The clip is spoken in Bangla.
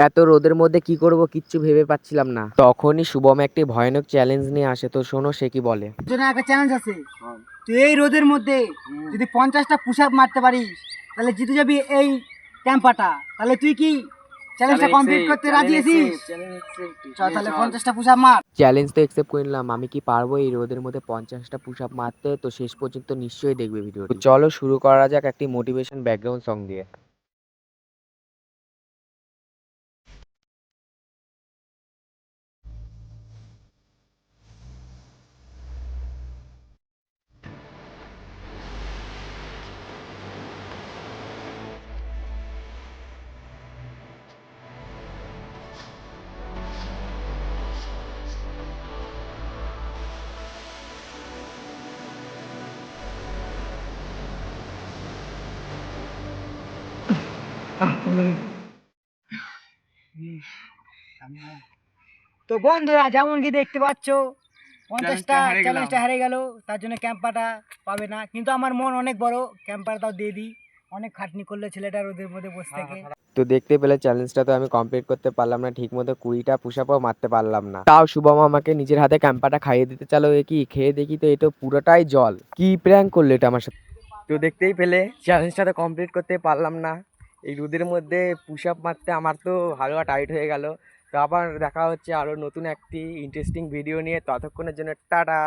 এত রোদের মধ্যে কি করব কিচ্ছু ভেবে পাচ্ছিলাম না। তখনই শুভম একটি ভয়ানক চ্যালেঞ্জ নিয়ে আসে। তো শোনো সে কি বলে। জন্য একটা চ্যালেঞ্জ আছে। তুই এই রোদের মধ্যে যদি 50টা পুশ আপ মারতে পারিস তাহলে জিতে যাবি এই ক্যাম্পাটা। তাহলে তুই কি চ্যালেঞ্জটা কমপ্লিট করতে রাজি আছিস? চল তাহলে 50টা পুশ আপ মার। চ্যালেঞ্জ তো একসেপ্ট করে নিলাম, আমি কি পারবো এই রোদের মধ্যে 50টা পুশ আপ মারতে? তো শেষ পর্যন্ত নিশ্চয়ই দেখবে ভিডিওটি। চলো শুরু করা যাক একটি মোটিভেশন ব্যাকগ্রাউন্ড সং দিয়ে। তো বন্ধুরা যেমন কি দেখতে পাচ্ছ 50টা চ্যালেঞ্জটা হেরে গেল, তার জন্য ক্যাম্পাটা পাবে না। কিন্তু আমার মন অনেক বড়, ক্যাম্পারটাও দিয়ে দিই। অনেক খাটনি করলে ছেলেটা রোদের মধ্যে বসে থেকে। তো দেখতে পেলে চ্যালেঞ্জটা তো আমি কমপ্লিট করতে পারলাম না ঠিক মতো, 20টা পুশ আপও মারতে পারলাম না। তাও শুভম আমাকে নিজের হাতে ক্যাম্পাটা খাইয়ে দিতে চালো। এ কি খেয়ে দেখি তো এটা পুরোটাই জল। কি প্র্যাঙ্ক করলো এটা আমার সাথে। তো দেখতেই পেলে চ্যালেঞ্জটা তো কমপ্লিট করতে পারলাম না। এই রোদের মধ্যে পুশ আপ মারতে আমার তো হালুয়া টাইট হয়ে গেল। তো আবার দেখা হচ্ছে আরও নতুন একটি ইন্টারেস্টিং ভিডিও নিয়ে। ততক্ষণের জন্য টাটা।